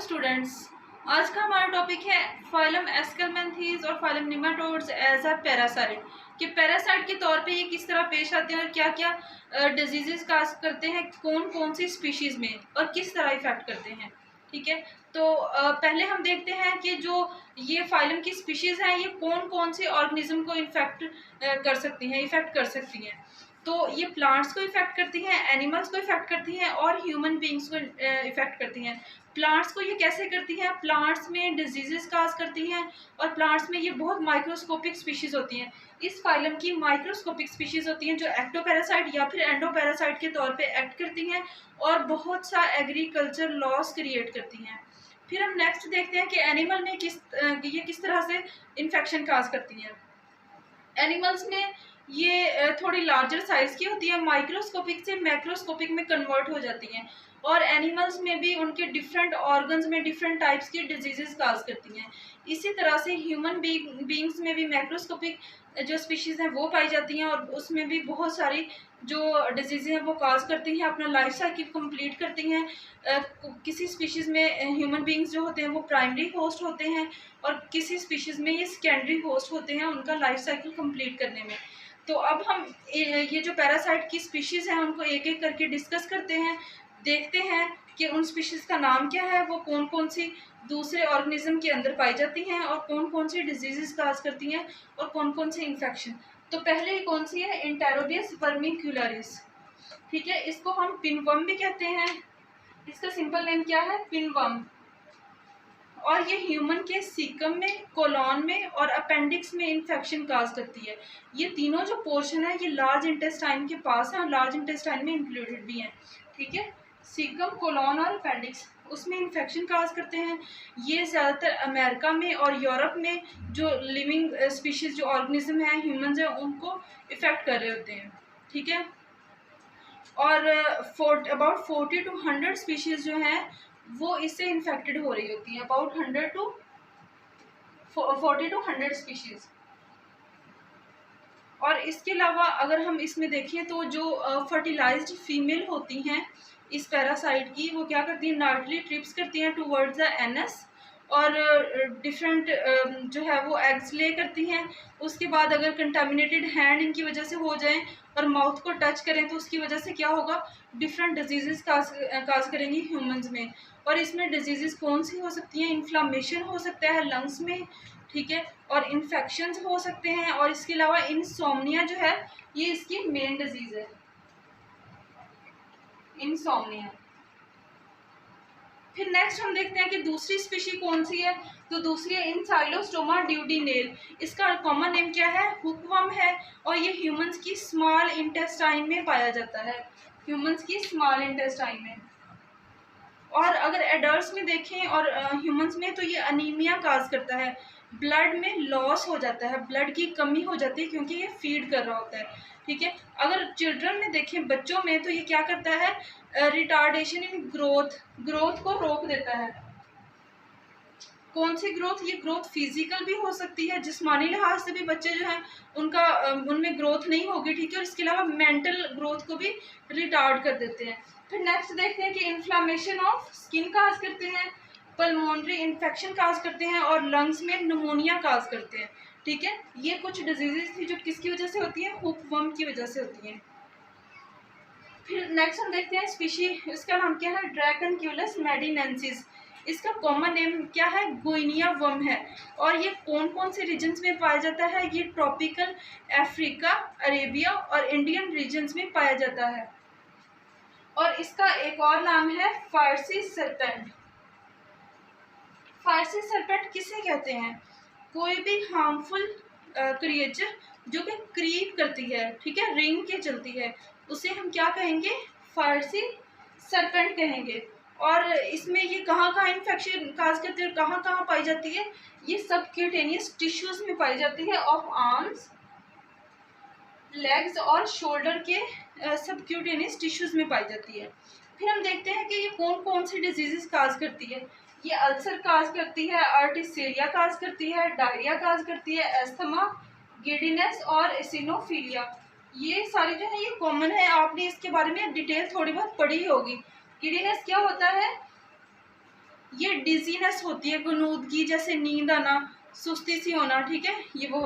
Students, आज का हमारा टॉपिक है फाइलम एस्केलमेंथीज और phylum nematodes as a parasite कि पैरासाइट के तौर पे ये किस तरह पेश आते हैं और क्या क्या डिजीजेस काज करते हैं, कौन कौन सी स्पीशीज़ में और किस तरह इफेक्ट करते हैं। ठीक है, तो पहले हम देखते हैं कि जो ये फाइलम की स्पीशीज़ हैं ये कौन कौन से ऑर्गेनिज्म को इफेक्ट कर सकती हैं। तो ये प्लांट्स को इफेक्ट करती हैं, एनिमल्स को इफेक्ट करती हैं और ह्यूमन बींग्स को इफेक्ट करती हैं। प्लांट्स को ये कैसे करती हैं? प्लांट्स में डिजीजेस काज करती हैं और प्लांट्स में ये बहुत माइक्रोस्कोपिक स्पीशीज़ होती हैं। इस फाइलम की माइक्रोस्कोपिक स्पीशीज़ होती हैं जो एक्टोपैरासाइट या फिर एंडोपैरासाइट के तौर पे एक्ट करती हैं और बहुत सा एग्रीकल्चर लॉस क्रिएट करती हैं। फिर हम नेक्स्ट देखते हैं कि एनिमल में ये किस तरह से इन्फेक्शन काज करती हैं। एनिमल्स में ये थोड़ी लार्जर साइज़ की होती है, माइक्रोस्कोपिक से मैक्रोस्कोपिक में कन्वर्ट हो जाती हैं और एनिमल्स में भी उनके डिफरेंट ऑर्गन्स में डिफरेंट टाइप्स की डिजीज़ काज करती हैं। इसी तरह से ह्यूमन बींग्स में भी मैक्रोस्कोपिक जो स्पीशीज़ हैं वो पाई जाती हैं और उसमें भी बहुत सारी जो डिजीज़ हैं वो काज करती हैं, अपना लाइफ साइकिल कंप्लीट करती हैं। किसी स्पीशीज़ में ह्यूमन बींग्स जो होते हैं वो प्राइमरी होस्ट होते हैं और किसी स्पीशीज़ में ये सेकेंडरी होस्ट होते हैं उनका लाइफ साइकिल कंप्लीट करने में। तो अब हम ये जो पैरासाइट की स्पीशीज़ हैं उनको एक एक करके डिस्कस करते हैं, देखते हैं कि उन स्पीशीज़ का नाम क्या है, वो कौन कौन सी दूसरे ऑर्गेनिज्म के अंदर पाई जाती हैं और कौन कौन सी डिजीज़ काज करती हैं और कौन कौन से इन्फेक्शन। तो पहले ही कौन सी है? एंटेरोबियस वर्मिक्युलरिस। ठीक है, इसको हम पिनवर्म भी कहते हैं। इसका सिंपल नेम क्या है? पिनवर्म। और ये ह्यूमन के सीकम में, कोलॉन में और अपेंडिक्स में इन्फेक्शन काज करती है। ये तीनों जो पोर्शन है ये लार्ज इंटेस्टाइन के पास है और लार्ज इंटेस्टाइन में इंक्लूडेड भी हैं। ठीक है, सीकम, कोलॉन और अपेंडिक्स उसमें इन्फेक्शन काज करते हैं। ये ज़्यादातर अमेरिका में और यूरोप में जो लिविंग स्पीशीज़ जो ऑर्गेनिज्म हैं, ह्यूमन्स हैं, उनको इफ़ेक्ट कर रहे होते हैं। ठीक है, और अबाउट 40 to 100 स्पीशीज़ जो हैं वो इससे इन्फेक्टेड हो रही होती हैं। About 100 to 40 to 100 species. और इसके अलावा अगर हम इसमें देखें तो जो फर्टिलाइज्ड फीमेल होती हैं इस पैरासाइट की, वो क्या करती हैं? नाइटली ट्रिप्स करती हैं टूवर्ड्स द एनस और डिफरेंट जो है वो एग्स ले करती हैं। उसके बाद अगर कंटामिनेटेड हैंड इनकी वजह से हो जाएं और माउथ को टच करें तो उसकी वजह से क्या होगा? डिफरेंट डिजीज़ काज करेंगी ह्यूमंस में। और इसमें डिजीज़ कौन सी हो सकती हैं? इन्फ्लामेशन हो सकता है लंग्स में, ठीक है, और इन्फेक्शंस हो सकते हैं। और इसके अलावा इंसोम्निया जो है ये इसकी मेन डिजीज़ है, इंसोम्निया। फिर नेक्स्ट हम देखते हैं कि दूसरी स्पीशी कौन सी है। तो दूसरी है इनसाइलोस्टोमा ड्यूडिनेल। इसका कॉमन नेम क्या है? हुकवर्म है और ये ह्यूमंस की स्मॉल इंटेस्टाइन में पाया जाता है, ह्यूमंस की स्मॉल इंटेस्टाइन में। और अगर एडल्ट्स में देखें और ह्यूमंस में तो ये अनीमिया काज करता है, ब्लड में लॉस हो जाता है, ब्लड की कमी हो जाती है क्योंकि ये फीड कर रहा होता है। ठीक है, अगर चिल्ड्रन में देखें, बच्चों में, तो ये क्या करता है? रिटार्डेशन इन ग्रोथ को रोक देता है। कौन सी ग्रोथ? ये ग्रोथ फिजिकल भी हो सकती है, जिस्मानी लिहाज से भी बच्चे जो हैं उनका उनमें ग्रोथ नहीं होगी। ठीक है, और इसके अलावा मेंटल ग्रोथ को भी रिटार्ड कर देते हैं। फिर नेक्स्ट देखते हैं कि इन्फ्लामेशन ऑफ स्किन काज करते हैं, पल्मोनरी इन्फेक्शन काज करते हैं और लंग्स में निमोनिया काज करते हैं। ठीक है, ये कुछ डिजीजेस थी जो किसकी वजह से होती हैं? हुकवर्म की वजह से होती हैं। फिर नेक्स्ट हम देखते हैं स्पीशी, इसका नाम क्या है? ड्रैकनक्यूलस मेडिनेंसिस। इसका कॉमन नेम क्या है? गुइनिया वर्म है। और ये कौन कौन से रीजन्स में पाया जाता है? ये ट्रॉपिकल अफ्रीका, अरेबिया और इंडियन रीजन्स में पाया जाता है। और इसका एक और नाम है फारसी सरपेंट। फारसी सरपेंट किसे कहते हैं? कोई भी हार्मफुल क्रिएचर जो कि क्रीप करती है, ठीक है, रिंग के चलती है, उसे हम क्या कहेंगे? फारसी सरपेंट कहेंगे। और इसमें ये कहाँ कहाँ इन्फेक्शन काज करती है और कहाँ कहाँ पाई जाती है? ये सबक्यूटेनियस टिश्यूज में पाई जाती है, ऑफ आर्म्स, लेग्स और शोल्डर के सबक्यूटेनियस टिश्यूज में पाई जाती है। फिर हम देखते हैं कि ये कौन कौन सी डिजीजेस काज करती है। ये अल्सर काज करती है, आर्टिसेरिया काज करती है, डायरिया काज करती है, एस्थमा, गिडीनेस और एसिनोफीलिया। ये सारी जो है ये कॉमन है, आपने इसके बारे में डिटेल थोड़ी बहुत पढ़ी होगी। गिडीनेस क्या होता है? ये डिजीनेस होती है, गनूदगी, जैसे नींद आना, सुस्ती सी होना, ठीक है, ये वो